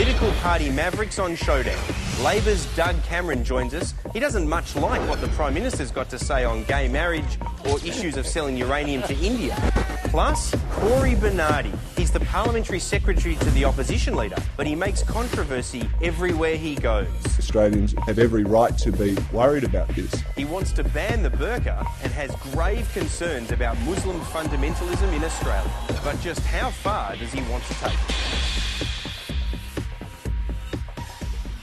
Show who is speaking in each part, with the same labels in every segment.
Speaker 1: Political party mavericks on Showdown. Labor's Doug Cameron joins us. He doesn't much like what the Prime Minister's got to say on gay marriage or issues of selling uranium to India. Plus, Cory Bernardi. He's the parliamentary secretary to the opposition leader, but he makes controversy everywhere he goes.
Speaker 2: Australians have every right to be worried about this.
Speaker 1: He wants to ban the burqa and has grave concerns about Muslim fundamentalism in Australia. But just how far does he want to take it?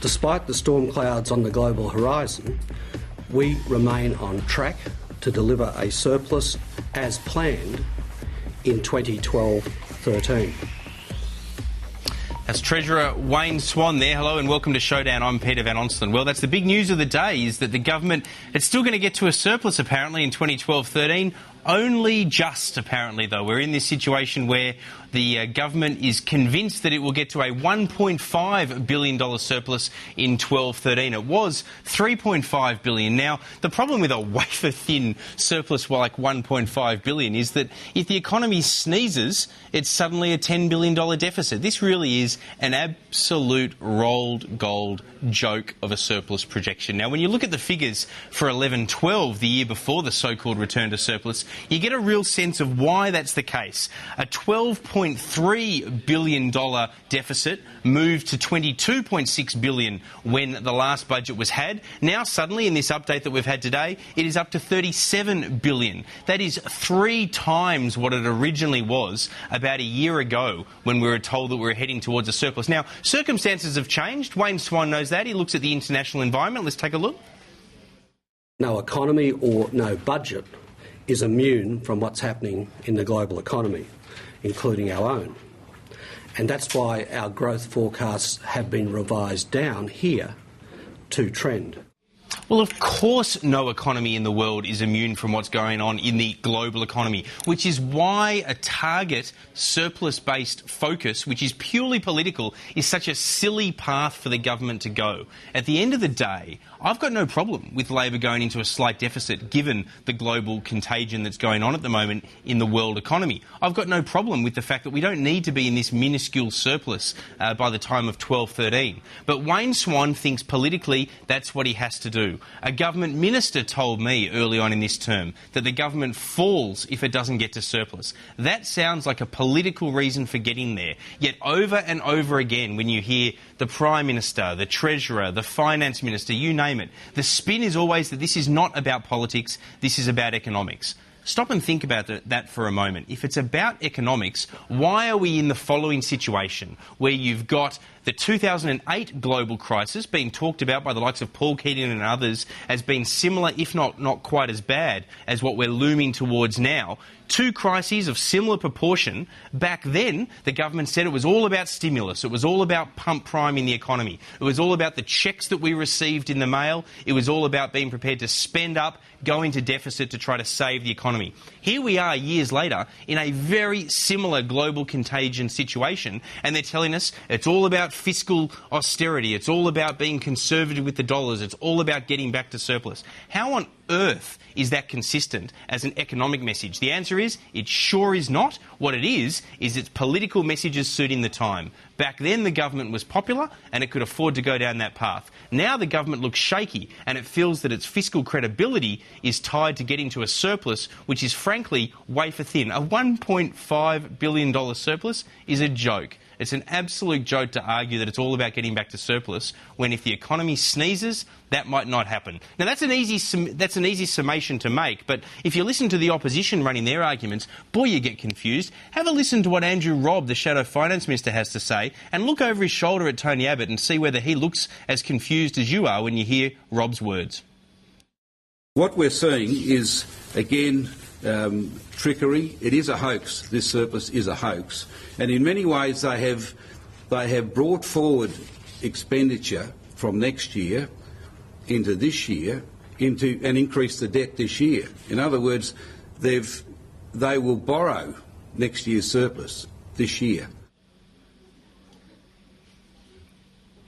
Speaker 3: Despite the storm clouds on the global horizon, we remain on track to deliver a surplus as planned in 2012-13.
Speaker 4: That's Treasurer Wayne Swan there. Hello and welcome to Showdown. I'm Peter van Onselen. Well, that's the big news of the day, is that the government, it's still going to get to a surplus apparently in 2012-13. Only just, apparently, though. We're in this situation where the government is convinced that it will get to a $1.5 billion surplus in 12-13. It was $3.5 billion. Now, the problem with a wafer-thin surplus like $1.5 billion is that if the economy sneezes, it's suddenly a $10 billion deficit. This really is an absolute rolled gold joke of a surplus projection. Now, when you look at the figures for 11-12, the year before the so-called return to surplus, you get a real sense of why that's the case. A $12.3 billion deficit moved to $22.6 billion when the last budget was had. Now, suddenly, in this update that we've had today, it is up to $37 billion. That is 3 times what it originally was about a year ago when we were told that we were heading towards a surplus. Now, circumstances have changed. Wayne Swan knows that. He looks at the international environment. Let's take a look.
Speaker 3: No economy or no budget is immune from what's happening in the global economy, including our own. And that's why our growth forecasts have been revised down here to trend.
Speaker 4: Well, of course no economy in the world is immune from what's going on in the global economy, which is why a target surplus-based focus, which is purely political, is such a silly path for the government to go. At the end of the day, I've got no problem with Labor going into a slight deficit given the global contagion that's going on at the moment in the world economy. I've got no problem with the fact that we don't need to be in this minuscule surplus by the time of 12-13. But Wayne Swan thinks politically that's what he has to do. A government minister told me early on in this term that the government falls if it doesn't get to surplus. That sounds like a political reason for getting there. Yet over and over again, when you hear the Prime Minister, the Treasurer, the Finance Minister, you name it, the spin is always that this is not about politics, this is about economics. Stop and think about that for a moment. If it's about economics, why are we in the following situation where you've got the 2008 global crisis being talked about by the likes of Paul Keating and others as being similar, if not quite as bad, as what we're looming towards now? 2 crises of similar proportion. Back then, the government said it was all about stimulus. It was all about pump priming the economy. It was all about the cheques that we received in the mail. It was all about being prepared to spend up, go into deficit to try to save the economy. Here we are years later in a very similar global contagion situation, and they're telling us it's all about fiscal austerity. It's all about being conservative with the dollars. It's all about getting back to surplus. How on earth is that consistent as an economic message? The answer is it sure is not. What it is it's political messages suiting the time. Back then the government was popular and it could afford to go down that path. Now the government looks shaky and it feels that its fiscal credibility is tied to getting to a surplus, which is frankly wafer thin. A $1.5 billion surplus is a joke. It's an absolute joke to argue that it's all about getting back to surplus when if the economy sneezes, that might not happen. Now, that's an easy summation to make, but if you listen to the opposition running their arguments, boy, you get confused. Have a listen to what Andrew Robb, the Shadow Finance Minister, has to say, and look over his shoulder at Tony Abbott and see whether he looks as confused as you are when you hear Robb's words.
Speaker 5: What we're seeing is, again, trickery. It is a hoax. This surplus is a hoax. And in many ways they have brought forward expenditure from next year into this year and increased the debt this year. In other words, they will borrow next year's surplus this year.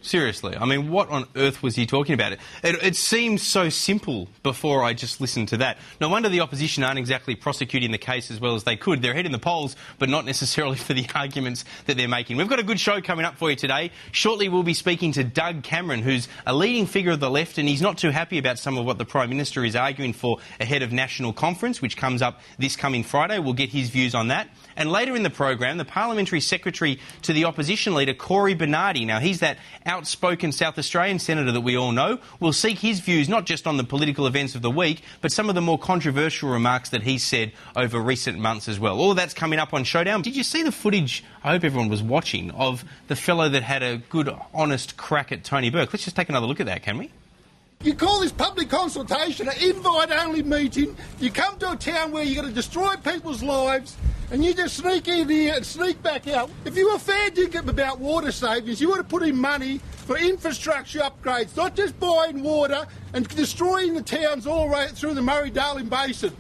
Speaker 4: Seriously. I mean, what on earth was he talking about? It seemed so simple before I just listened to that. No wonder the opposition aren't exactly prosecuting the case as well as they could. They're ahead in the polls, but not necessarily for the arguments that they're making. We've got a good show coming up for you today. Shortly, we'll be speaking to Doug Cameron, who's a leading figure of the left, and he's not too happy about some of what the Prime Minister is arguing for ahead of National Conference, which comes up this coming Friday. We'll get his views on that. And later in the program, the Parliamentary Secretary to the Opposition Leader, Cory Bernardi, now he's that outspoken South Australian senator that we all know, will seek his views not just on the political events of the week, but some of the more controversial remarks that he's said over recent months as well. All of that's coming up on Showdown. Did you see the footage, I hope everyone was watching, of the fellow that had a good, honest crack at Tony Burke? Let's just take another look at that, can we?
Speaker 6: You call this public consultation an invite-only meeting. You come to a town where you're going to destroy people's lives, and you just sneak in here and sneak back out. If you were fair dinkum about water savings, you would have put in money for infrastructure upgrades, not just buying water and destroying the towns all right through the Murray-Darling Basin.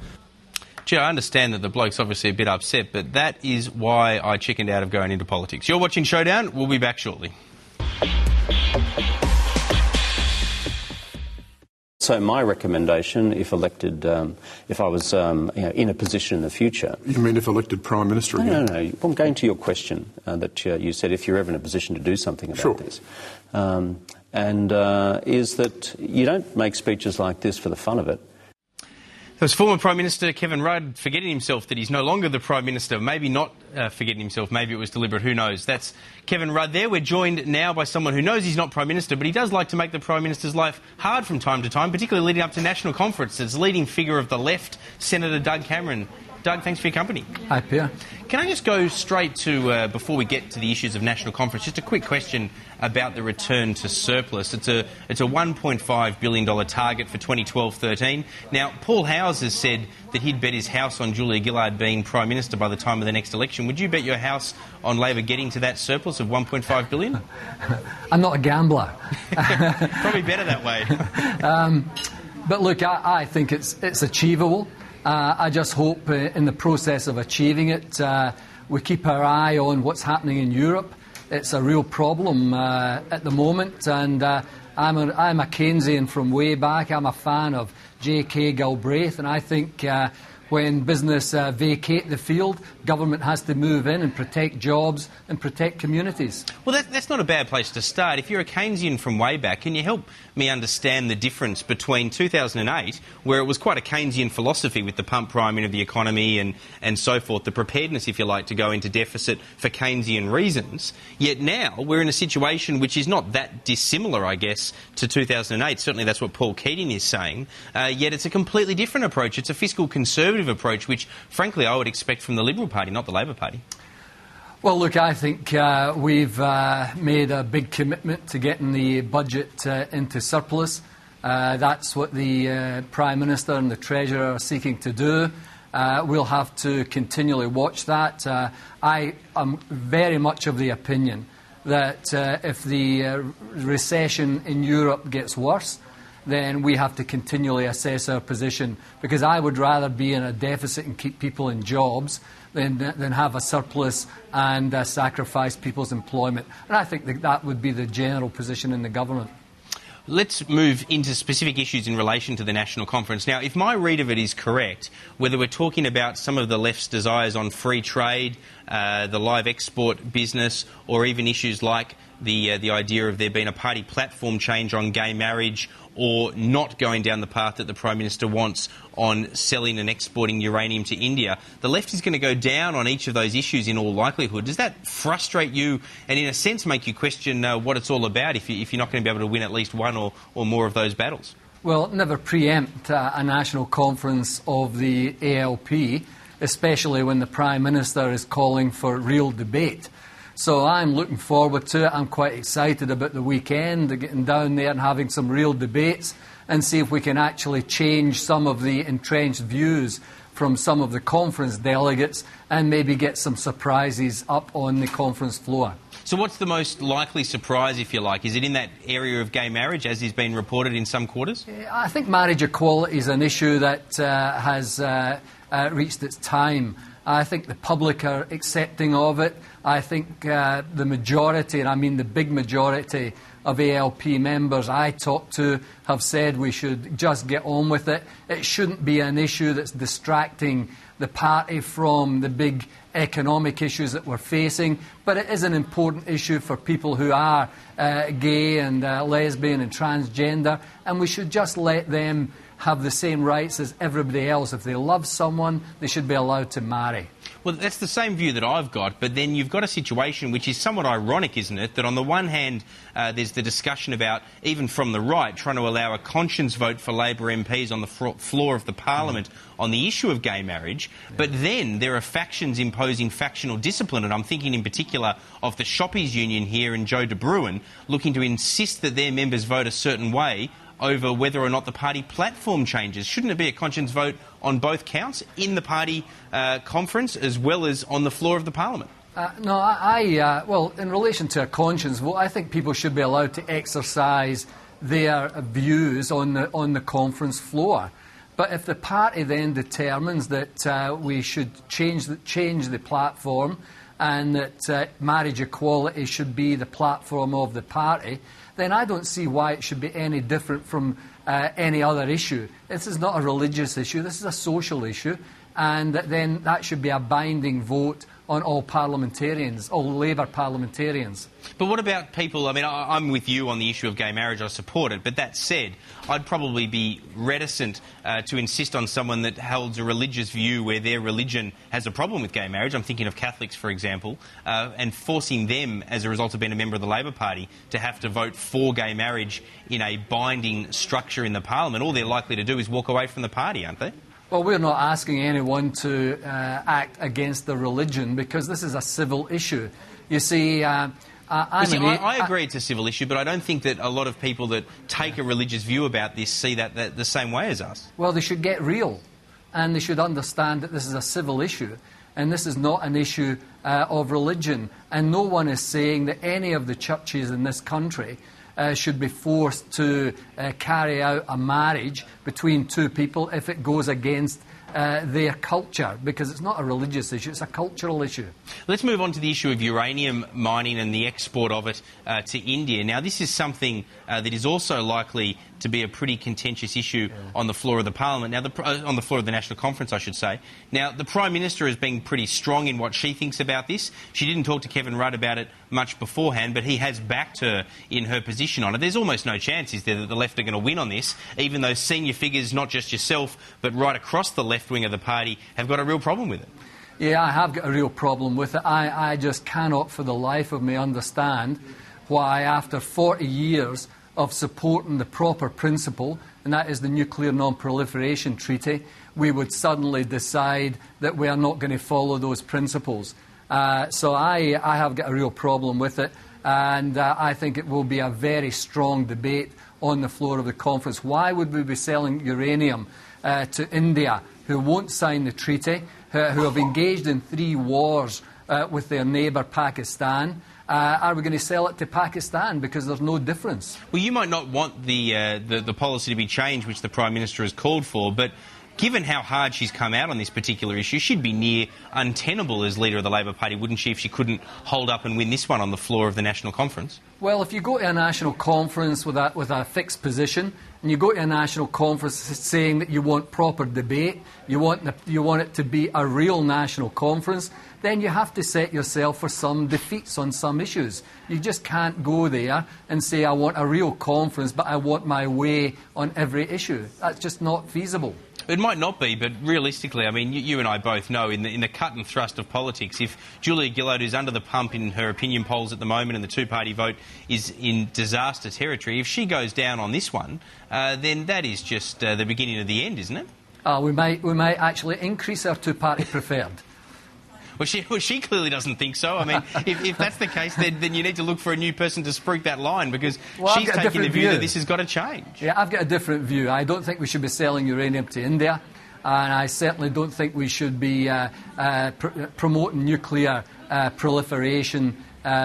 Speaker 4: Gee, I understand that the bloke's obviously a bit upset, but that is why I chickened out of going into politics. You're watching Showdown. We'll be back shortly.
Speaker 7: So my recommendation, if elected, if I was in a position in the future...
Speaker 2: You mean if elected Prime Minister again?
Speaker 7: No. I'm going to your question that you said if you're ever in a position to do something about this. Is that you don't make speeches like this for the fun of it.
Speaker 4: There was former Prime Minister Kevin Rudd forgetting himself that he's no longer the Prime Minister. Maybe not forgetting himself, maybe it was deliberate, who knows. That's Kevin Rudd there. We're joined now by someone who knows he's not Prime Minister, but he does like to make the Prime Minister's life hard from time to time, particularly leading up to National Conference. It's leading figure of the left, Senator Doug Cameron. Doug, thanks for your company.
Speaker 8: Hi, Peter.
Speaker 4: Can I just go straight to, before we get to the issues of National Conference, just a quick question about the return to surplus. It's a $1.5 billion target for 2012-13. Now, Paul Howes has said that he'd bet his house on Julia Gillard being Prime Minister by the time of the next election. Would you bet your house on Labor getting to that surplus of $1.5 billion?
Speaker 8: I'm not a gambler.
Speaker 4: Probably better that way.
Speaker 8: But look, I think it's achievable. I just hope in the process of achieving it, we keep our eye on what's happening in Europe. It's a real problem at the moment, and I'm a Keynesian from way back. I'm a fan of J.K. Galbraith, and I think when business vacate the field, government has to move in and protect jobs and protect communities.
Speaker 4: Well, that's not a bad place to start. If you're a Keynesian from way back, can you help me understand the difference between 2008, where it was quite a Keynesian philosophy with the pump priming of the economy and so forth, the preparedness, if you like, to go into deficit for Keynesian reasons, yet now we're in a situation which is not that dissimilar, I guess, to 2008. Certainly that's what Paul Keating is saying, yet it's a completely different approach. It's a fiscal conservative approach, which, frankly, I would expect from the Liberal Party, not the Labor Party.
Speaker 8: Well, look, I think we've made a big commitment to getting the budget into surplus. That's what the Prime Minister and the Treasurer are seeking to do. We'll have to continually watch that. I am very much of the opinion that if the recession in Europe gets worse, then we have to continually assess our position, because I would rather be in a deficit and keep people in jobs than have a surplus and sacrifice people's employment. And I think that would be the general position in the government.
Speaker 4: Let's move into specific issues in relation to the National Conference. Now, if my read of it is correct, whether we're talking about some of the left's desires on free trade, the live export business, or even issues like the idea of there being a party platform change on gay marriage, or not going down the path that the Prime Minister wants on selling and exporting uranium to India, the left is going to go down on each of those issues in all likelihood. Does that frustrate you and, in a sense, make you question what it's all about if you're not going to be able to win at least one or more of those battles?
Speaker 8: Well, never preempt a national conference of the ALP, especially when the Prime Minister is calling for real debate. So I'm looking forward to it. I'm quite excited about the weekend, getting down there and having some real debates and see if we can actually change some of the entrenched views from some of the conference delegates and maybe get some surprises up on the conference floor.
Speaker 4: So what's the most likely surprise, if you like? Is it in that area of gay marriage, as is being reported in some quarters?
Speaker 8: I think marriage equality is an issue that has reached its time. I think the public are accepting of it. I think the majority, and I mean the big majority of ALP members I talk to have said we should just get on with it. It shouldn't be an issue that's distracting the party from the big economic issues that we're facing, but it is an important issue for people who are gay and lesbian and transgender, and we should just let them have the same rights as everybody else. If they love someone, they should be allowed to marry.
Speaker 4: Well, that's the same view that I've got, but then you've got a situation which is somewhat ironic, isn't it, that on the one hand there's the discussion about, even from the right, trying to allow a conscience vote for Labor MPs on the floor of the Parliament on the issue of gay marriage, but then there are factions imposing factional discipline, and I'm thinking in particular of the Shoppies Union here and Joe de Bruin looking to insist that their members vote a certain way over whether or not the party platform changes. Shouldn't it be a conscience vote on both counts, in the party conference as well as on the floor of the Parliament?
Speaker 8: No, well, in relation to a conscience vote, I think people should be allowed to exercise their views on the conference floor. But if the party then determines that we should change the platform and that marriage equality should be the platform of the party, then I don't see why it should be any different from any other issue. This is not a religious issue, this is a social issue, and then that should be a binding vote on all parliamentarians, all Labour parliamentarians.
Speaker 4: But what about people, I mean, I'm with you on the issue of gay marriage, I support it, but that said, I'd probably be reticent to insist on someone that holds a religious view where their religion has a problem with gay marriage. I'm thinking of Catholics, for example, and forcing them, as a result of being a member of the Labor Party, to have to vote for gay marriage in a binding structure in the Parliament. All they're likely to do is walk away from the party, aren't they?
Speaker 8: Well, we're not asking anyone to act against the religion because this is a civil issue. You see, I
Speaker 4: agree it's a civil issue, but I don't think that a lot of people that take a religious view about this see that the same way as us.
Speaker 8: Well, they should get real, and they should understand that this is a civil issue, and this is not an issue of religion. And no one is saying that any of the churches in this country should be forced to carry out a marriage between two people if it goes against their culture, because it's not a religious issue, it's a cultural issue.
Speaker 4: Let's move on to the issue of uranium mining and the export of it to India. Now, this is something that is also likely to be a pretty contentious issue on the floor of the Parliament. Now, on the floor of the National Conference, I should say. Now, the Prime Minister has been pretty strong in what she thinks about this. She didn't talk to Kevin Rudd about it much beforehand, but he has backed her in her position on it. There's almost no chance, is there, that the left are going to win on this, even though senior figures, not just yourself, but right across the left wing of the party, have got a real problem with it.
Speaker 8: Yeah, I have got a real problem with it. I just cannot for the life of me understand why, after 40 years of supporting the proper principle, and that is the Nuclear Non-Proliferation Treaty, we would suddenly decide that we are not going to follow those principles. So I have got a real problem with it, and I think it will be a very strong debate on the floor of the conference. Why would we be selling uranium to India, who won't sign the treaty, who have engaged in 3 wars with their neighbour Pakistan? Are we going to sell it to Pakistan because there's no difference?
Speaker 4: Well, you might not want the policy to be changed, which the Prime Minister has called for, but given how hard she's come out on this particular issue, she'd be near untenable as leader of the Labor Party, wouldn't she, if she couldn't hold up and win this one on the floor of the National Conference?
Speaker 8: Well, if you go to a national conference with a fixed position, and you go to a national conference saying that you want proper debate, you want it to be a real national conference, then you have to set yourself for some defeats on some issues. You just can't go there and say, I want a real conference, but I want my way on every issue. That's just not feasible.
Speaker 4: It might not be, but realistically, I mean, you and I both know in the cut and thrust of politics, if Julia Gillard, who's under the pump in her opinion polls at the moment and the two-party vote is in disaster territory, if she goes down on this one, then that is just the beginning of the end, isn't it?
Speaker 8: We might actually increase our two-party preferred.
Speaker 4: Well, she clearly doesn't think so. I mean, if that's the case, then you need to look for a new person to spruik that line, because she's taking the view that this has got to change.
Speaker 8: Yeah, I've got a different view. I don't think we should be selling uranium to India, and I certainly don't think we should be promoting nuclear proliferation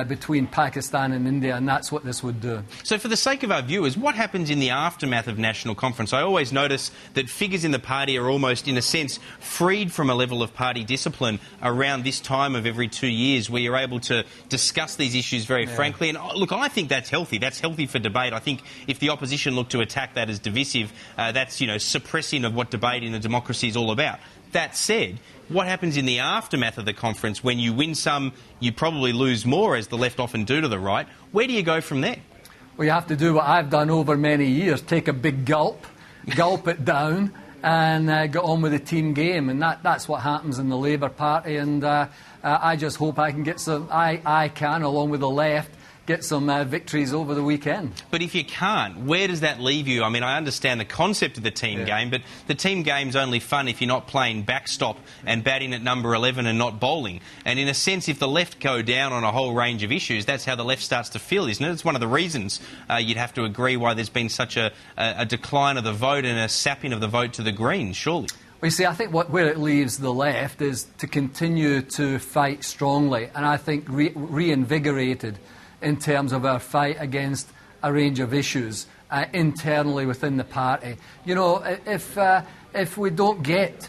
Speaker 8: between Pakistan and India, and that's what this would do.
Speaker 4: So for the sake of our viewers, what happens in the aftermath of National Conference? I always notice that figures in the party are almost, in a sense, freed from a level of party discipline around this time of every 2 years, where you're able to discuss these issues very frankly. And look, I think that's healthy. That's healthy for debate. I think if the opposition look to attack that as divisive, that's, suppressing of what debate in a democracy is all about. That said, what happens in the aftermath of the conference when you win some, you probably lose more, as the left often do to the right? Where do you go from there?
Speaker 8: Well, you have to do what I've done over many years, take a big gulp it down, and get on with the team game. And that's what happens in the Labour Party. And I just hope I can get some, I can, along with the left, get some victories over the weekend.
Speaker 4: But if you can't, where does that leave you? I mean, I understand the concept of the team game, but the team game's only fun if you're not playing backstop and batting at number 11 and not bowling. And in a sense, if the left go down on a whole range of issues, that's how the left starts to feel, isn't it? It's one of the reasons you'd have to agree why there's been such a decline of the vote and a sapping of the vote to the Greens, surely.
Speaker 8: Well, you see, I think where it leaves the left is to continue to fight strongly, and I think reinvigorated in terms of our fight against a range of issues internally within the party. If we don't get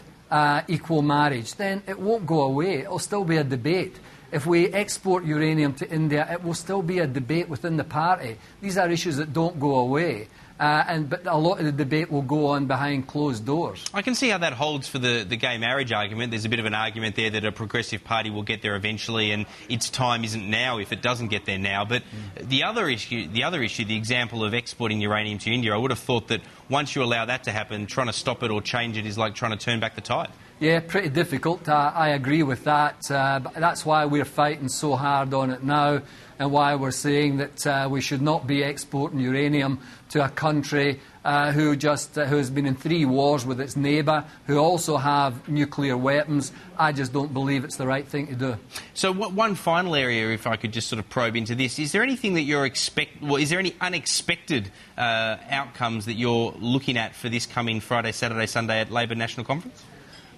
Speaker 8: equal marriage, then it won't go away. It'll still be a debate. If we export uranium to India, it will still be a debate within the party. These are issues that don't go away. But a lot of the debate will go on behind closed doors. I
Speaker 4: can see how that holds for the gay marriage argument. There's a bit of an argument there that a progressive party will get there eventually, and its time isn't now if it doesn't get there now. But the other issue, the example of exporting uranium to India, I would have thought that once you allow that to happen, trying to stop it or change it is like trying to turn back the tide.
Speaker 8: Yeah, pretty difficult. I agree with that. But that's why we're fighting so hard on it now, and why we're saying that we should not be exporting uranium to a country who has been in 3 wars with its neighbour, who also have nuclear weapons. I just don't believe it's the right thing to do.
Speaker 4: So one final area, if I could just sort of probe into this, is there anything that is there any unexpected outcomes that you're looking at for this coming Friday, Saturday, Sunday at Labor National Conference?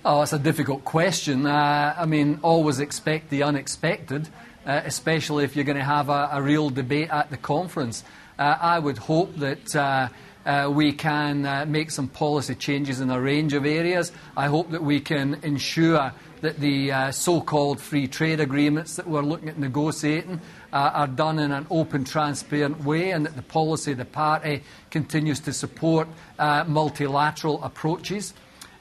Speaker 8: Oh, it's a difficult question. I mean, always expect the unexpected, especially if you're going to have a real debate at the conference. I would hope that we can make some policy changes in a range of areas. I hope that we can ensure that the so-called free trade agreements that we're looking at negotiating are done in an open, transparent way, and that the policy of the party continues to support multilateral approaches.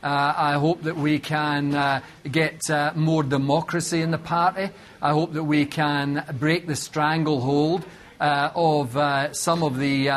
Speaker 8: I hope that we can get more democracy in the party. I hope that we can break the stranglehold of some of the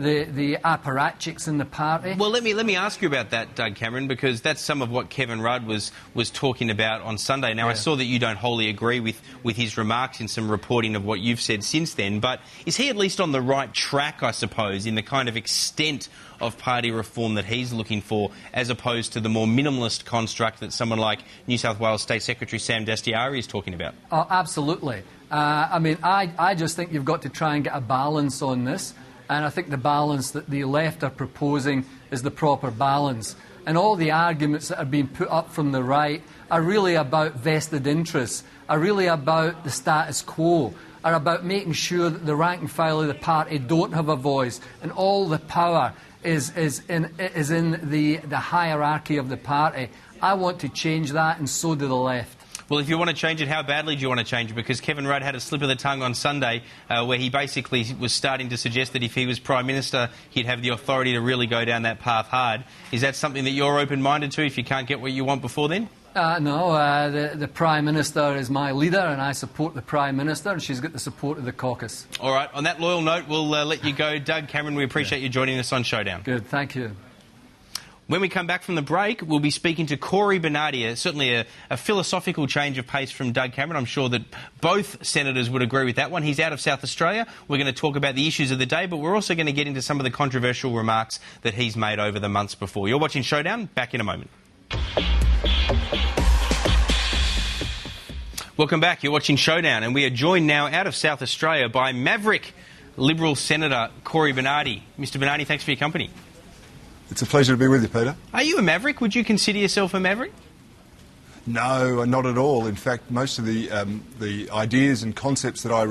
Speaker 8: apparatchiks in the party.
Speaker 4: Well, let me ask you about that, Doug Cameron, because that's some of what Kevin Rudd was talking about on Sunday. Now, I saw that you don't wholly agree with his remarks in some reporting of what you've said since then, but is he at least on the right track, I suppose, in the kind of extent of party reform that he's looking for, as opposed to the more minimalist construct that someone like New South Wales State Secretary Sam Dastyari is talking about?
Speaker 8: Oh, absolutely. I mean, I just think you've got to try and get a balance on this, and I think the balance that the left are proposing is the proper balance. And all the arguments that are being put up from the right are really about vested interests, are really about the status quo, are about making sure that the rank and file of the party don't have a voice, and all the power is in the hierarchy of the party. I want to change that, and so do the left.
Speaker 4: Well, if you want to change it, how badly do you want to change it? Because Kevin Rudd had a slip of the tongue on Sunday where he basically was starting to suggest that if he was Prime Minister, he'd have the authority to really go down that path hard. Is that something that you're open-minded to if you can't get what you want before then?
Speaker 8: No, the Prime Minister is my leader, and I support the Prime Minister, and she's got the support of the caucus.
Speaker 4: All right, on that loyal note, we'll let you go. Doug Cameron, we appreciate you joining us on Showdown.
Speaker 8: Good, thank you.
Speaker 4: When we come back from the break, we'll be speaking to Cory Bernardi, certainly a philosophical change of pace from Doug Cameron. I'm sure that both senators would agree with that one. He's out of South Australia. We're going to talk about the issues of the day, but we're also going to get into some of the controversial remarks that he's made over the months before. You're watching Showdown. Back in a moment. Welcome back. You're watching Showdown, and we are joined now out of South Australia by maverick Liberal Senator Cory Bernardi. Mr Bernardi, thanks for your company.
Speaker 9: It's a pleasure to be with you, Peter.
Speaker 4: Are you a maverick? Would you consider yourself a maverick?
Speaker 2: No, not at all. In fact, most of the ideas and concepts that I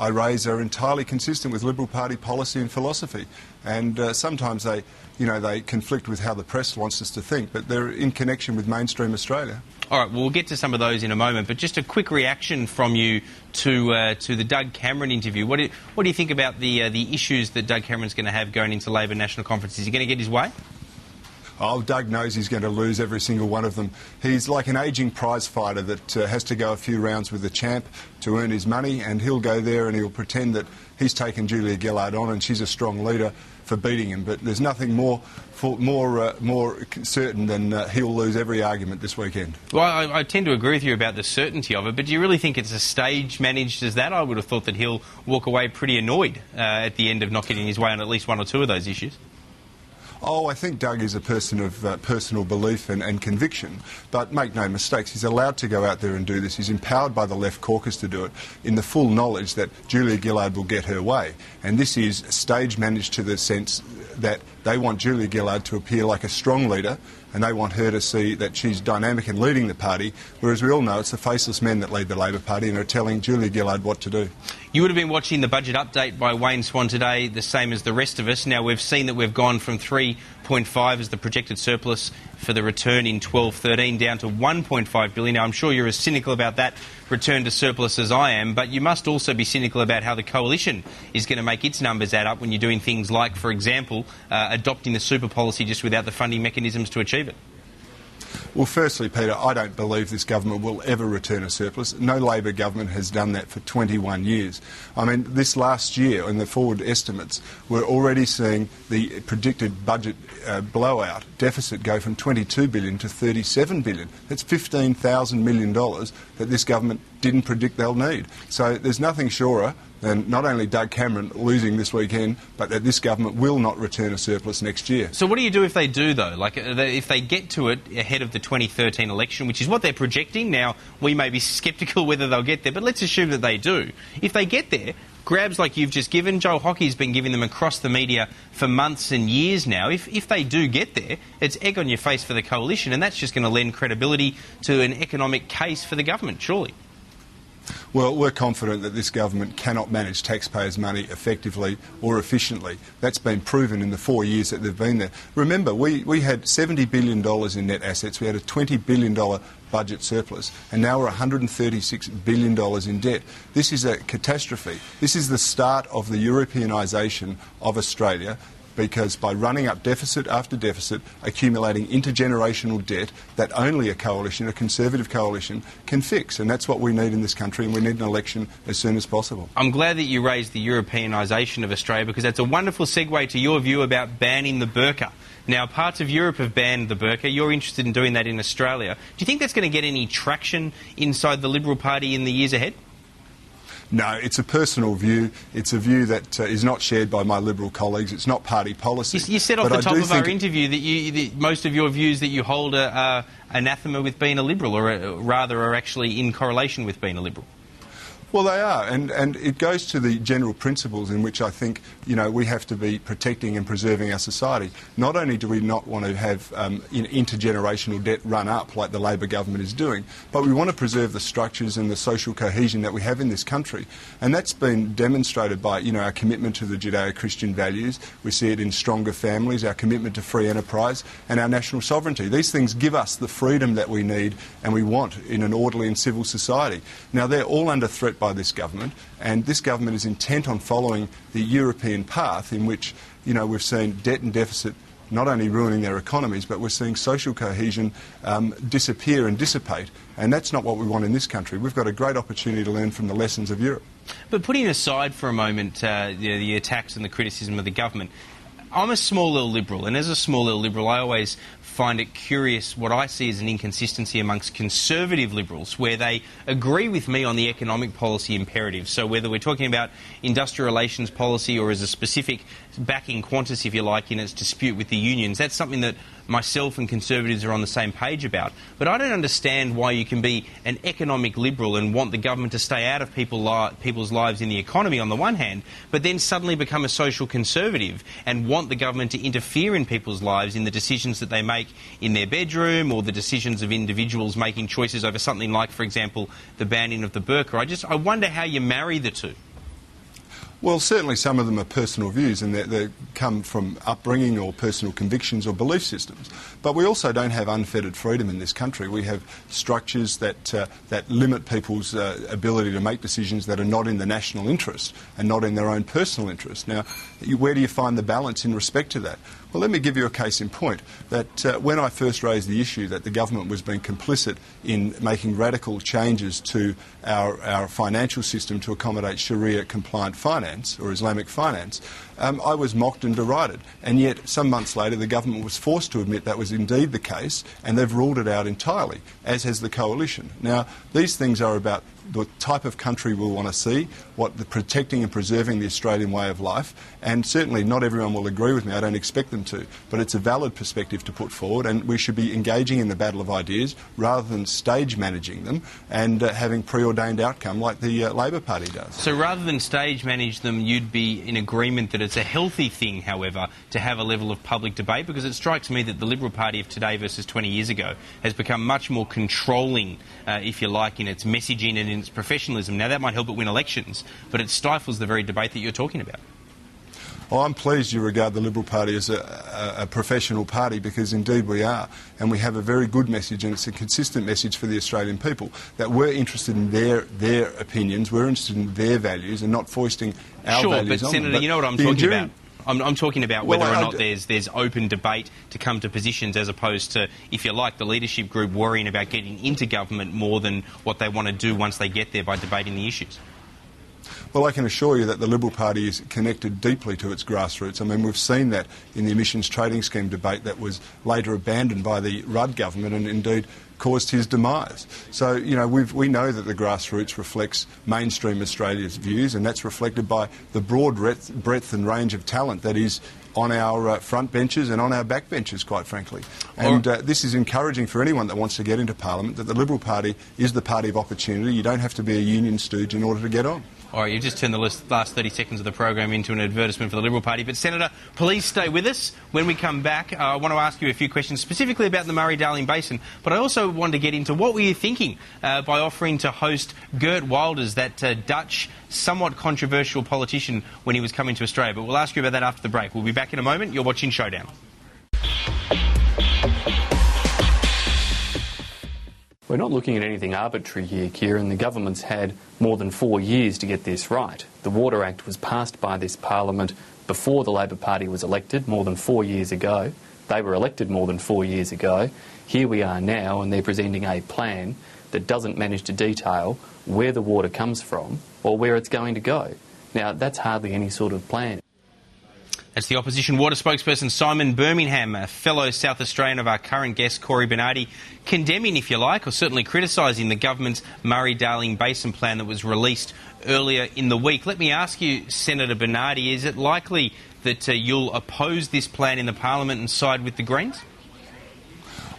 Speaker 2: raise are entirely consistent with Liberal Party policy and philosophy. And sometimes they conflict with how the press wants us to think, but they're in connection with mainstream Australia.
Speaker 4: All right, well, we'll get to some of those in a moment, but just a quick reaction from you to the Doug Cameron interview. What do you think about the issues that Doug Cameron's going to have going into Labor National Conference? Is he going to get his way?
Speaker 2: Oh, Doug knows he's going to lose every single one of them. He's like an ageing prize fighter that has to go a few rounds with the champ to earn his money, and he'll go there and he'll pretend that he's taken Julia Gillard on and she's a strong leader for beating him. But there's nothing more certain than he'll lose every argument this weekend.
Speaker 4: Well, I tend to agree with you about the certainty of it, but do you really think it's as stage managed as that? I would have thought that he'll walk away pretty annoyed at the end of not getting his way on at least one or two of those issues.
Speaker 2: Oh, I think Doug is a person of personal belief and conviction, but make no mistakes, he's allowed to go out there and do this. He's empowered by the Left Caucus to do it in the full knowledge that Julia Gillard will get her way. And this is stage managed to the sense that they want Julia Gillard to appear like a strong leader, and they want her to see that she's dynamic and leading the party, whereas we all know it's the faceless men that lead the Labor Party and are telling Julia Gillard what to do.
Speaker 4: You would have been watching the budget update by Wayne Swan today, the same as the rest of us. Now, we've seen that we've gone from 3.5 as the projected surplus for the return in 12-13 down to 1.5 billion. Now, I'm sure you're as cynical about that return to surplus as I am, but you must also be cynical about how the coalition is going to make its numbers add up when you're doing things like, for example, adopting the super policy just without the funding mechanisms to achieve it.
Speaker 2: Well, firstly, Peter, I don't believe this government will ever return a surplus. No Labor government has done that for 21 years. I mean, this last year, in the forward estimates, we're already seeing the predicted budget blowout deficit go from $22 billion to $37 billion. That's $15,000 million that this government didn't predict they'll need. So there's nothing surer than not only Doug Cameron losing this weekend, but that this government will not return a surplus next year.
Speaker 4: So what do you do if they do, though? Like, if they get to it ahead of the 2013 election, which is what they're projecting? Now, we may be sceptical whether they'll get there, but let's assume that they do. If they get there, grabs like you've just given, Joel Hockey's been giving them across the media for months and years now. If they do get there, it's egg on your face for the coalition, and that's just going to lend credibility to an economic case for the government, surely.
Speaker 2: Well, we're confident that this government cannot manage taxpayers' money effectively or efficiently. That's been proven in the 4 years that they've been there. Remember, we had $70 billion in net assets, we had a $20 billion budget surplus, and now we're $136 billion in debt. This is a catastrophe. This is the start of the Europeanisation of Australia, because by running up deficit after deficit, accumulating intergenerational debt that only a coalition, a Conservative coalition, can fix. And that's what we need in this country, and we need an election as soon as possible.
Speaker 4: I'm glad that you raised the Europeanisation of Australia, because that's a wonderful segue to your view about banning the burqa. Now, parts of Europe have banned the burqa. You're interested in doing that in Australia. Do you think that's going to get any traction inside the Liberal Party in the years ahead?
Speaker 2: No, it's a personal view. It's a view that is not shared by my Liberal colleagues. It's not party policy.
Speaker 4: You said off the top of our interview that most of your views that you hold are anathema with being a Liberal, or rather are actually in correlation with being a Liberal.
Speaker 2: Well, they are, and it goes to the general principles in which I think, we have to be protecting and preserving our society. Not only do we not want to have intergenerational debt run up like the Labor government is doing, but we want to preserve the structures and the social cohesion that we have in this country. And that's been demonstrated by, our commitment to the Judeo-Christian values. We see it in stronger families, our commitment to free enterprise and our national sovereignty. These things give us the freedom that we need and we want in an orderly and civil society. Now, they're all under threat by this government, and this government is intent on following the European path in which, we've seen debt and deficit not only ruining their economies, but we're seeing social cohesion disappear and dissipate, and that's not what we want in this country. We've got a great opportunity to learn from the lessons of Europe.
Speaker 4: But putting aside for a moment the attacks and the criticism of the government, I'm a small L Liberal, and as a small L Liberal, I always find it curious what I see as an inconsistency amongst Conservative Liberals, where they agree with me on the economic policy imperative. So whether we're talking about industrial relations policy or as a specific backing Qantas, if you like, in its dispute with the unions, that's something that myself and Conservatives are on the same page about. But I don't understand why you can be an economic liberal and want the government to stay out of people's lives in the economy on the one hand, but then suddenly become a social conservative and want the government to interfere in people's lives in the decisions that they make in their bedroom or the decisions of individuals making choices over something like, for example, the banning of the burqa. I wonder how you marry the two.
Speaker 2: Well, certainly some of them are personal views and they come from upbringing or personal convictions or belief systems. But we also don't have unfettered freedom in this country. We have structures that limit people's ability to make decisions that are not in the national interest and not in their own personal interest. Now, where do you find the balance in respect to that? Well, let me give you a case in point that when I first raised the issue that the government was being complicit in making radical changes to our financial system to accommodate Sharia-compliant finance or Islamic finance, I was mocked and derided. And yet, some months later, the government was forced to admit that was indeed the case, and they've ruled it out entirely, as has the coalition. Now, these things are about the type of country we want to see, what the protecting and preserving the Australian way of life, and certainly not everyone will agree with me, I don't expect them to, but it's a valid perspective to put forward, and we should be engaging in the battle of ideas rather than stage managing them and having preordained outcome like the Labor Party does.
Speaker 4: So rather than stage manage them, you'd be in agreement that it's a healthy thing, however, to have a level of public debate, because it strikes me that the Liberal Party of today versus 20 years ago has become much more controlling, if you like, in its messaging and in its professionalism. Now, that might help it win elections, but it stifles the very debate that you're talking about.
Speaker 2: Well, I'm pleased you regard the Liberal Party as a professional party, because indeed we are, and we have a very good message, and it's a consistent message for the Australian people that we're interested in their opinions, we're interested in their values and not foisting our values on them.
Speaker 4: Sure, but Senator, you know what I'm talking about. I'm talking about whether or not there's open debate to come to positions, as opposed to, if you like, the leadership group worrying about getting into government more than what they want to do once they get there by debating the issues.
Speaker 2: Well, I can assure you that the Liberal Party is connected deeply to its grassroots. I mean, we've seen that in the emissions trading scheme debate that was later abandoned by the Rudd government and indeed caused his demise. So, you know, we know that the grassroots reflects mainstream Australia's views, and that's reflected by the broad breadth and range of talent that is on our front benches and on our back benches, quite frankly. And this is encouraging for anyone that wants to get into Parliament, that the Liberal Party is the party of opportunity. You don't have to be a union stooge in order to get on.
Speaker 4: All right, you've just turned the last 30 seconds of the program into an advertisement for the Liberal Party. But, Senator, please stay with us. When we come back, I want to ask you a few questions, specifically about the Murray-Darling Basin. But I also want to get into what were you thinking by offering to host Geert Wilders, that Dutch, somewhat controversial politician, when he was coming to Australia. But we'll ask you about that after the break. We'll be back in a moment. You're watching Showdown.
Speaker 7: We're not looking at anything arbitrary here, Kieran. The government's had more than 4 years to get this right. The Water Act was passed by this Parliament before the Labor Party was elected, more than 4 years ago. They were elected more than 4 years ago. Here we are now, and they're presenting a plan that doesn't manage to detail where the water comes from or where it's going to go. Now, that's hardly any sort of plan.
Speaker 4: That's the opposition water spokesperson Simon Birmingham, a fellow South Australian of our current guest Cory Bernardi, condemning, if you like, or certainly criticising the government's Murray-Darling Basin plan that was released earlier in the week. Let me ask you, Senator Bernardi, is it likely that you'll oppose this plan in the Parliament and side with the Greens?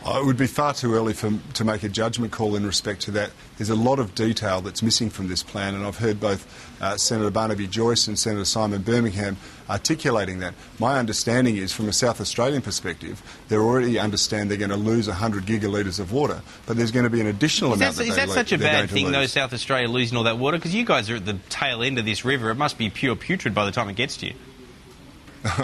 Speaker 2: It would be far too early to make a judgment call in respect to that. There's a lot of detail that's missing from this plan, and I've heard both Senator Barnaby-Joyce and Senator Simon Birmingham articulating that. My understanding is, from a South Australian perspective, they already understand they're going to lose 100 gigalitres of water, but there's going to be an additional amount
Speaker 4: Is that such a bad thing, though, South Australia losing all that water? Because you guys are at the tail end of this river. It must be pure putrid by the time it gets to you.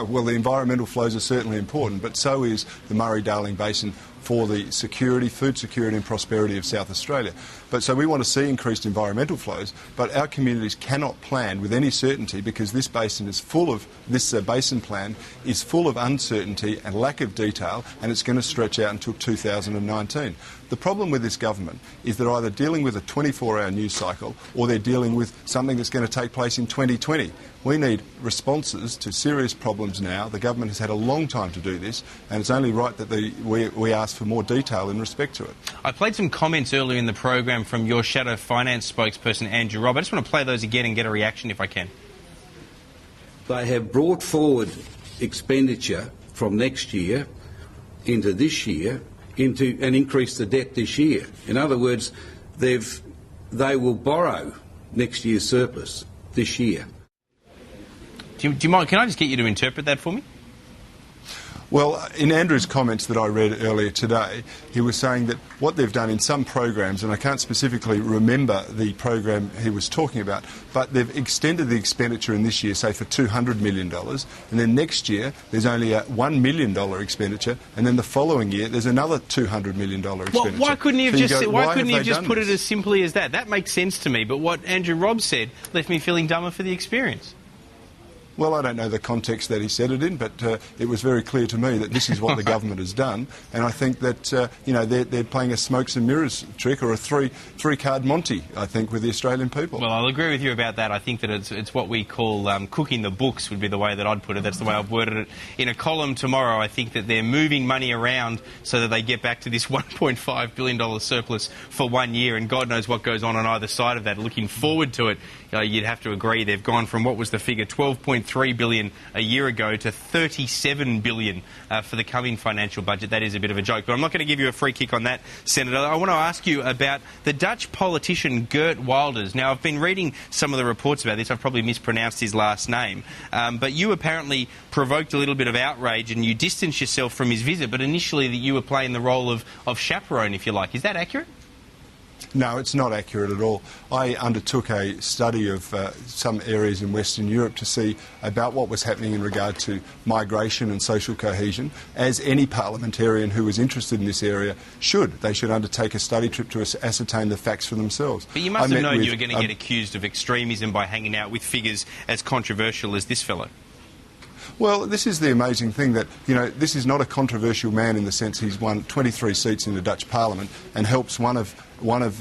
Speaker 2: Well, the environmental flows are certainly important, but so is the Murray-Darling Basin for the security, food security and prosperity of South Australia. But so we want to see increased environmental flows, but our communities cannot plan with any certainty, because this basin is full of, this basin plan is full of uncertainty and lack of detail, and it's going to stretch out until 2019. The problem with this government is they're either dealing with a 24-hour news cycle or they're dealing with something that's going to take place in 2020. We need responses to serious problems now. The government has had a long time to do this, and it's only right that we ask for more detail in respect to it.
Speaker 4: I played some comments earlier in the program from your shadow finance spokesperson, Andrew Robb. I just want to play those again and get a reaction if I can.
Speaker 5: They have brought forward expenditure from next year into this year and increase the debt this year. In other words, they will borrow next year's surplus this year.
Speaker 4: Do you mind? Can I just get you to interpret that for me?
Speaker 2: Well, in Andrew's comments that I read earlier today, he was saying that what they've done in some programs, and I can't specifically remember the program he was talking about, but they've extended the expenditure in this year, say, for $200 million, and then next year there's only a $1 million expenditure, and then the following year there's another $200 million expenditure.
Speaker 4: Well, why couldn't he have
Speaker 2: just
Speaker 4: put it as simply as that? That makes sense to me, but what Andrew Robb said left me feeling dumber for the experience.
Speaker 2: Well, I don't know the context that he said it in, but it was very clear to me that this is what the government has done, and I think that they're playing a smokes and mirrors trick, or a three-card Monty, I think, with the Australian people.
Speaker 4: Well, I'll agree with you about that. I think that it's what we call cooking the books, would be the way that I'd put it. That's the way I've worded it in a column tomorrow. I think that they're moving money around so that they get back to this $1.5 billion surplus for 1 year, and God knows what goes on either side of that. Looking forward to it, you'd have to agree they've gone from, what was the figure, $12.3 billion a year ago to $37 billion for the coming financial budget. That is a bit of a joke, but I'm not going to give you a free kick on that, Senator. I want to ask you about the Dutch politician Geert Wilders. Now, I've been reading some of the reports about this. I've probably mispronounced his last name, but you apparently provoked a little bit of outrage and you distanced yourself from his visit, but initially that you were playing the role of chaperone, if you like. Is that accurate?
Speaker 2: No, it's not accurate at all. I undertook a study of some areas in Western Europe to see about what was happening in regard to migration and social cohesion, as any parliamentarian who was interested in this area should. They should undertake a study trip to ascertain the facts for themselves.
Speaker 4: But you must have known you were going to get accused of extremism by hanging out with figures as controversial as this fellow.
Speaker 2: Well, this is the amazing thing that, this is not a controversial man in the sense he's won 23 seats in the Dutch Parliament and helps one of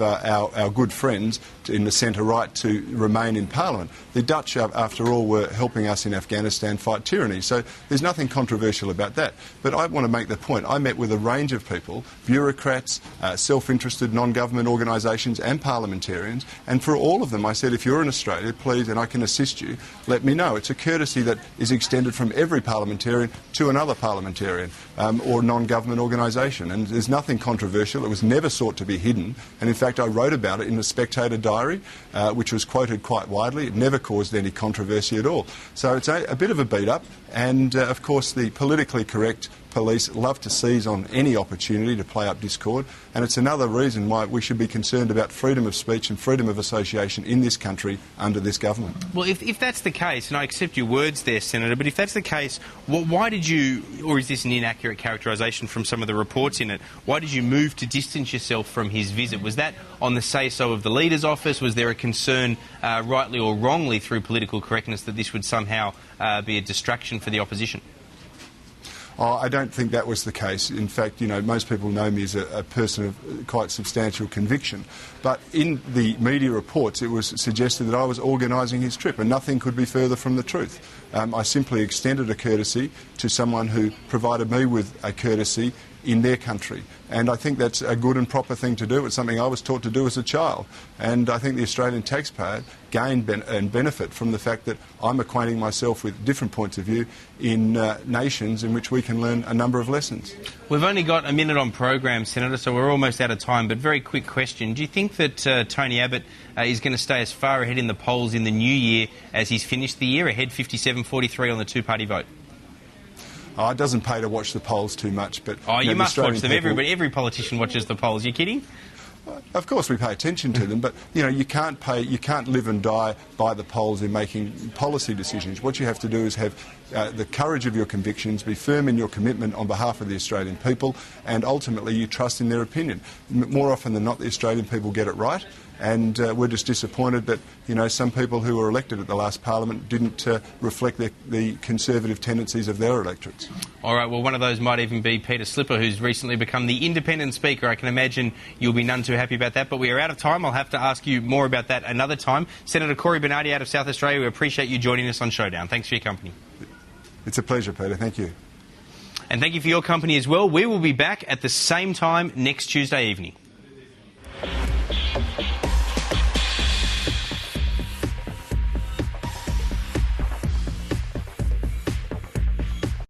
Speaker 2: our good friends in the centre-right to remain in Parliament. The Dutch, after all, were helping us in Afghanistan fight tyranny, so there's nothing controversial about that. But I want to make the point. I met with a range of people, bureaucrats, self-interested non-government organisations and parliamentarians, and for all of them I said, if you're in Australia, please, and I can assist you, let me know. It's a courtesy that is extended from every parliamentarian to another parliamentarian or non-government organisation, and there's nothing controversial. It was never sought to be hidden. And in fact, I wrote about it in the Spectator Diary, which was quoted quite widely. It never caused any controversy at all. So it's a bit of a beat-up, and of course the politically correct police love to seize on any opportunity to play up discord, and it's another reason why we should be concerned about freedom of speech and freedom of association in this country under this government.
Speaker 4: Well, if that's the case, and I accept your words there, Senator, but if that's the case, why did you, or is this an inaccurate characterisation from some of the reports in it, why did you move to distance yourself from his visit? Was that on the say-so of the Leader's office? Was there a concern, rightly or wrongly through political correctness, that this would somehow be a distraction for the opposition?
Speaker 2: I don't think that was the case. In fact, most people know me as a person of quite substantial conviction. But in the media reports, it was suggested that I was organising his trip, and nothing could be further from the truth. I simply extended a courtesy to someone who provided me with a courtesy in their country. And I think that's a good and proper thing to do. It's something I was taught to do as a child. And I think the Australian taxpayer gained and benefit from the fact that I'm acquainting myself with different points of view in nations in which we can learn a number of lessons.
Speaker 4: We've only got a minute on program, Senator, so we're almost out of time. But very quick question. Do you think that Tony Abbott is going to stay as far ahead in the polls in the new year as he's finished the year, ahead 57-43 on the two-party vote?
Speaker 2: It doesn't pay to watch the polls too much, but...
Speaker 4: you must watch them. Every politician watches the polls. You kidding?
Speaker 2: Of course we pay attention to them, but you can't live and die by the polls in making policy decisions. What you have to do is have the courage of your convictions, be firm in your commitment on behalf of the Australian people, and ultimately you trust in their opinion. More often than not, the Australian people get it right, and we're just disappointed that some people who were elected at the last Parliament didn't reflect the conservative tendencies of their electorates.
Speaker 4: All right, well, one of those might even be Peter Slipper, who's recently become the independent speaker. I can imagine you'll be none too happy about that, but we are out of time. I'll have to ask you more about that another time. Senator Cory Bernardi out of South Australia, we appreciate you joining us on Showdown. Thanks for your company.
Speaker 2: It's a pleasure, Peter. Thank you.
Speaker 4: And thank you for your company as well. We will be back at the same time next Tuesday evening.